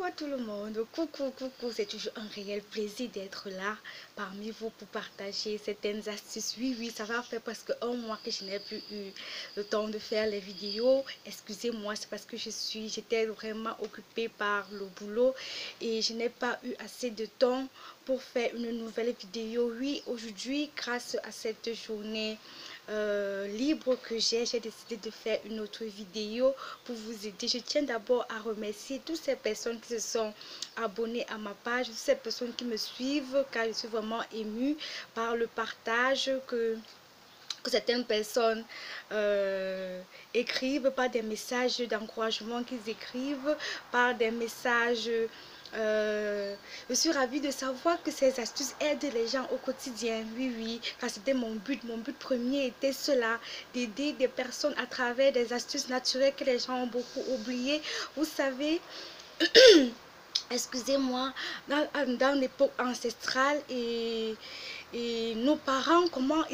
à tout le monde, coucou, c'est toujours un réel plaisir d'être là parmi vous pour partager certaines astuces. Oui, ça va faire presque un mois que je n'ai plus eu le temps de faire les vidéos. Excusez-moi, c'est parce que j'étais vraiment occupée par le boulot et je n'ai pas eu assez de temps pour faire une nouvelle vidéo. Oui, aujourd'hui, grâce à cette journée libre que j'ai décidé de faire une autre vidéo pour vous aider. Je tiens d'abord à remercier toutes ces personnes qui se sont abonnées à ma page, toutes ces personnes qui me suivent, car je suis vraiment émue par le partage que certaines personnes écrivent, par des messages d'encouragement qu'ils écrivent, par des messages. Je suis ravie de savoir que ces astuces aident les gens au quotidien. Oui, car c'était mon but. Mon but premier était cela, d'aider des personnes à travers des astuces naturelles que les gens ont beaucoup oubliées. Vous savez, excusez-moi, dans l'époque ancestrale et nos parents, comment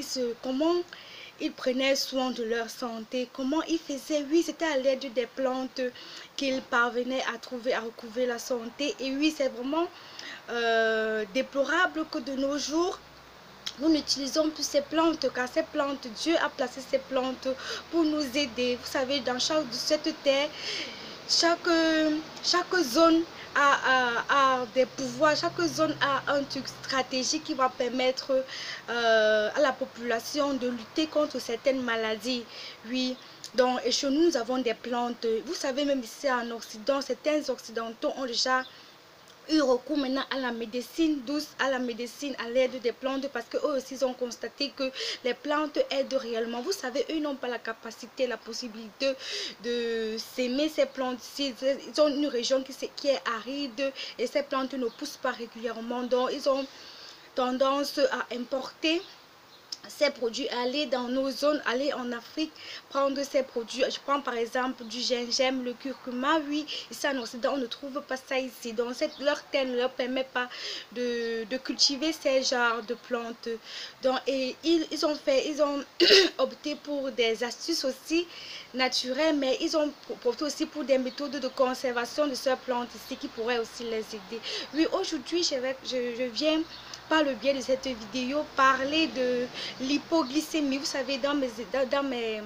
ils prenaient soin de leur santé, comment ils faisaient. Oui, c'était à l'aide des plantes qu'ils parvenaient à recouvrer la santé. Et oui, c'est vraiment déplorable que de nos jours, nous n'utilisons plus ces plantes, car ces plantes, Dieu a placé ces plantes pour nous aider. Vous savez, dans cette terre, chaque zone a des pouvoirs, chaque zone a un truc stratégique qui va permettre à la population de lutter contre certaines maladies. Oui, donc, et chez nous, nous avons des plantes. Vous savez, même ici en Occident, certains Occidentaux ont déjà eu recours maintenant à la médecine douce, à la médecine à l'aide des plantes, parce qu'eux aussi ils ont constaté que les plantes aident réellement. Vous savez, eux n'ont pas la capacité, la possibilité de s'aimer ces plantes. Ils ont une région qui est aride et ces plantes ne poussent pas régulièrement, donc ils ont tendance à importer ces produits, aller dans nos zones, aller en Afrique, prendre ces produits. Je prends par exemple du gingembre, le curcuma. Oui, ici en Occident, on ne trouve pas ça ici. Donc, leur terre ne leur permet pas de cultiver ces genres de plantes. Donc, et ils ont opté pour des astuces aussi naturelles, mais ils ont opté aussi pour des méthodes de conservation de ces plantes ici qui pourraient aussi les aider. Oui, aujourd'hui, je viens par le biais de cette vidéo parler de l'hypoglycémie. Vous savez, dans mes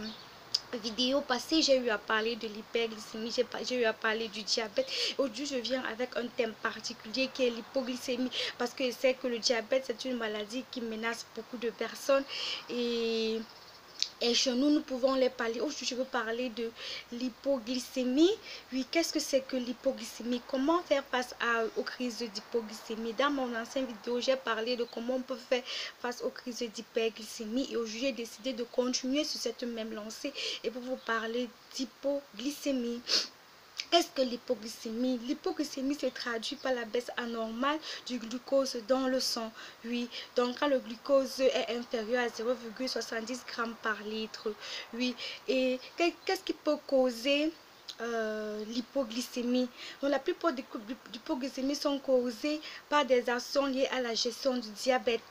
vidéos passées, j'ai eu à parler de l'hyperglycémie, j'ai eu à parler du diabète. Aujourd'hui, je viens avec un thème particulier qui est l'hypoglycémie, parce que je sais que le diabète, c'est une maladie qui menace beaucoup de personnes et chez nous, nous pouvons les parler. Aujourd'hui, je veux parler de l'hypoglycémie. Oui, qu'est-ce que c'est que l'hypoglycémie? Comment faire face aux crises d'hypoglycémie? Dans mon ancienne vidéo, j'ai parlé de comment on peut faire face aux crises d'hyperglycémie. Et aujourd'hui, j'ai décidé de continuer sur cette même lancée et pour vous parler d'hypoglycémie. Qu'est-ce que l'hypoglycémie? L'hypoglycémie se traduit par la baisse anormale du glucose dans le sang. Oui, donc quand le glucose est inférieur à 0,70 g par litre. Oui, et qu'est-ce qui peut causer l'hypoglycémie? Donc, la plupart des coups d'hypoglycémie sont causées par des actions liées à la gestion du diabète.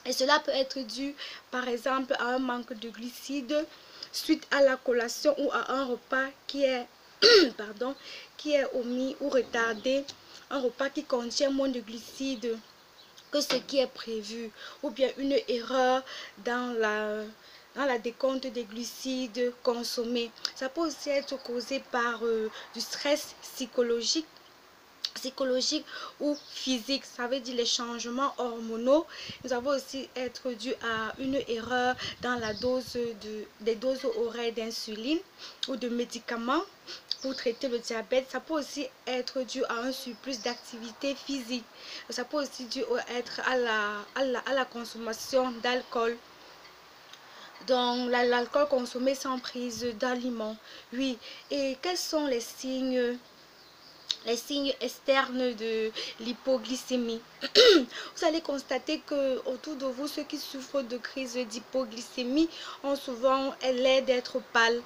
Et cela peut être dû par exemple à un manque de glucides suite à la collation ou à un repas qui est pardon, qui est omis ou retardé, un repas qui contient moins de glucides que ce qui est prévu, ou bien une erreur dans la décompte des glucides consommés. Ça peut aussi être causé par du stress psychologique ou physique, ça veut dire les changements hormonaux. Nous avons aussi être dû à une erreur dans la dose des doses horaires d'insuline ou de médicaments pour traiter le diabète. Ça peut aussi être dû à un surplus d'activité physique. Ça peut aussi dû être à la consommation d'alcool. Donc l'alcool consommé sans prise d'aliments. Oui, et quels sont les signes externes de l'hypoglycémie? Vous allez constater que autour de vous, ceux qui souffrent de crise d'hypoglycémie ont souvent l'air d'être pâles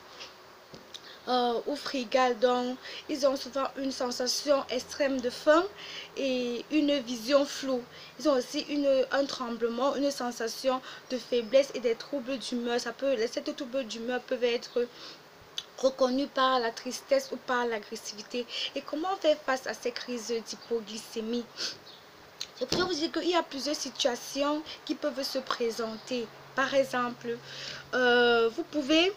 ou frigales. Donc ils ont souvent une sensation extrême de faim et une vision floue. Ils ont aussi un tremblement, une sensation de faiblesse et des troubles d'humeur. Ces troubles d'humeur peuvent être reconnues par la tristesse ou par l'agressivité. Et comment faire face à ces crises d'hypoglycémie? Je peux vous dire qu'il y a plusieurs situations qui peuvent se présenter. Par exemple, vous pouvez,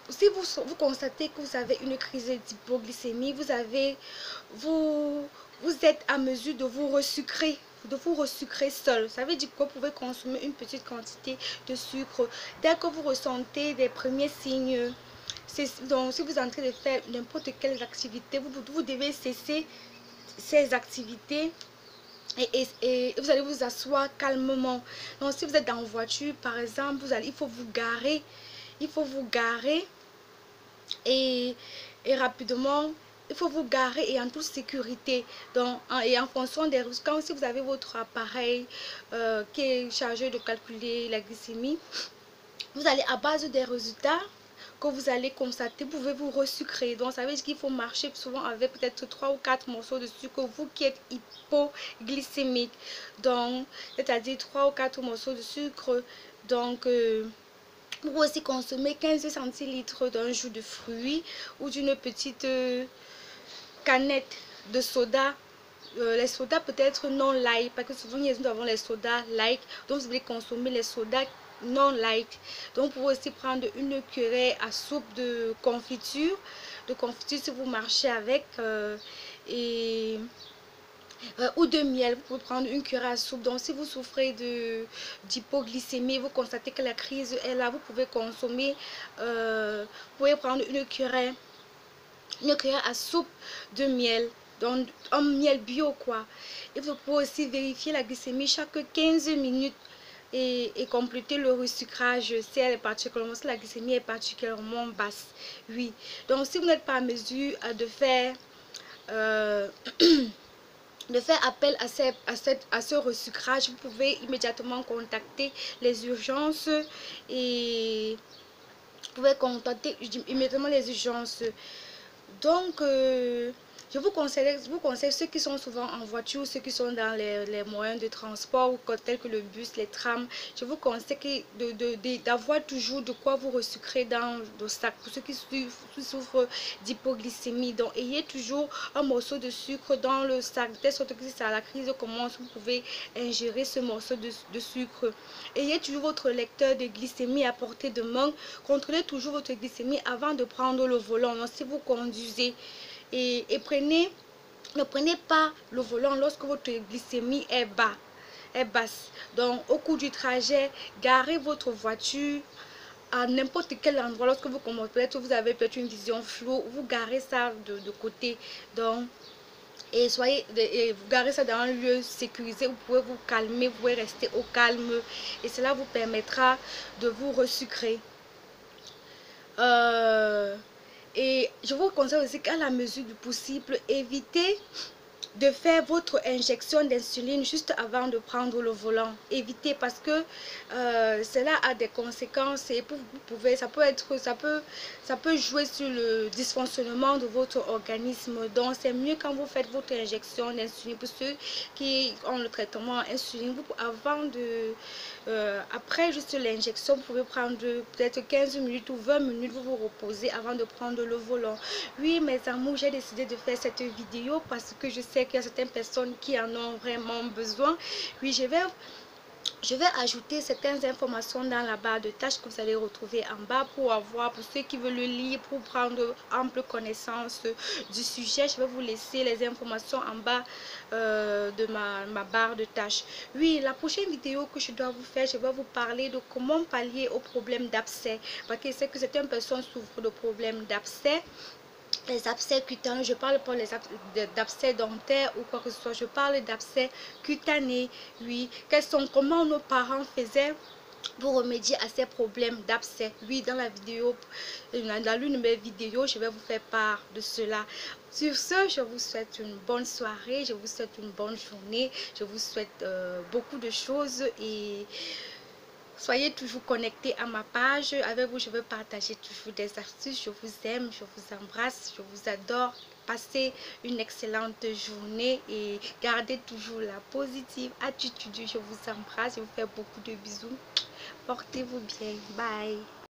si vous constatez que vous avez une crise d'hypoglycémie, vous êtes à mesure de vous resucrer. Seul. Ça veut dire que vous pouvez consommer une petite quantité de sucre. Dès que vous ressentez des premiers signes, donc si vous êtes en train de faire n'importe quelle activité, vous devez cesser ces activités et vous allez vous asseoir calmement. Donc si vous êtes en voiture par exemple, il faut vous garer. Il faut vous garer et rapidement. Il faut vous garer et en toute sécurité. Donc, et en fonction des résultats, quand si vous avez votre appareil qui est chargé de calculer la glycémie, vous allez à base des résultats que vous allez constater, vous pouvez vous resucrer. Donc ça veut dire qu'il faut marcher souvent avec peut-être 3 ou 4 morceaux de sucre, vous qui êtes hypoglycémique. Donc, c'est-à-dire 3 ou 4 morceaux de sucre. Donc, vous pouvez aussi consommer 15 centilitres d'un jus de fruits ou d'une petite canette de soda. Les sodas peut-être non light, parce que souvent nous avons les sodas light, donc vous allez consommer les sodas non light. Donc vous pouvez aussi prendre une cuillère à soupe de confiture si vous marchez avec ou de miel. Vous pouvez prendre une cuillère à soupe. Donc si vous souffrez d'hypoglycémie, vous constatez que la crise est là, vous pouvez consommer, vous pouvez prendre une cuillère à soupe de miel, donc un miel bio quoi. Et vous pouvez aussi vérifier la glycémie chaque 15 minutes et compléter le resucrage si la glycémie est particulièrement basse. Oui, donc si vous n'êtes pas à mesure de faire appel à ce resucrage, vous pouvez immédiatement contacter les urgences et vous pouvez contacter immédiatement les urgences. Donc, je vous conseille ceux qui sont souvent en voiture, ceux qui sont dans les moyens de transport tels que le bus, les trams. Je vous conseille d'avoir toujours de quoi vous resucrer dans le sac. Pour ceux qui souffrent d'hypoglycémie, donc ayez toujours un morceau de sucre dans le sac, de telle sorte que si la crise commence, vous pouvez ingérer ce morceau de sucre. Ayez toujours votre lecteur de glycémie à portée de main. Contrôlez toujours votre glycémie avant de prendre le volant. Donc, si vous conduisez et ne prenez pas le volant lorsque votre glycémie est basse. Donc au cours du trajet, garez votre voiture à n'importe quel endroit. Lorsque vous commencez, peut-être vous avez peut-être une vision floue, vous garez ça de côté. Donc et vous garez ça dans un lieu sécurisé. Vous pouvez vous calmer, vous pouvez rester au calme et cela vous permettra de vous resucrer. Et je vous conseille aussi qu'à la mesure du possible, évitez de faire votre injection d'insuline juste avant de prendre le volant. Évitez, parce que cela a des conséquences et ça peut jouer sur le dysfonctionnement de votre organisme. Donc c'est mieux quand vous faites votre injection d'insuline. Pour ceux qui ont le traitement insuline, après juste l'injection, vous pouvez prendre peut-être 15 minutes ou 20 minutes, vous vous reposez avant de prendre le volant. Oui mes amours, j'ai décidé de faire cette vidéo parce que je sais qu'il y a certaines personnes qui en ont vraiment besoin. Oui, je vais ajouter certaines informations dans la barre de tâches que vous allez retrouver en bas pour ceux qui veulent le lire, pour prendre ample connaissance du sujet. Je vais vous laisser les informations en bas de ma barre de tâches. Oui, la prochaine vidéo que je dois vous faire, je vais vous parler de comment pallier au problème d'abcès. Parce que c'est que certaines personnes souffrent de problèmes d'abcès. Les abcès cutanés, je parle pas d'abcès dentaires ou quoi que ce soit, je parle d'abcès cutanés. Oui, comment nos parents faisaient pour remédier à ces problèmes d'abcès. Oui, dans l'une de mes vidéos, je vais vous faire part de cela. Sur ce, je vous souhaite une bonne soirée, je vous souhaite une bonne journée, je vous souhaite beaucoup de choses et soyez toujours connectés à ma page. Avec vous, je vais partager toujours des astuces. Je vous aime, je vous embrasse, je vous adore. Passez une excellente journée et gardez toujours la positive attitude. Je vous embrasse, je vous fais beaucoup de bisous. Portez-vous bien. Bye.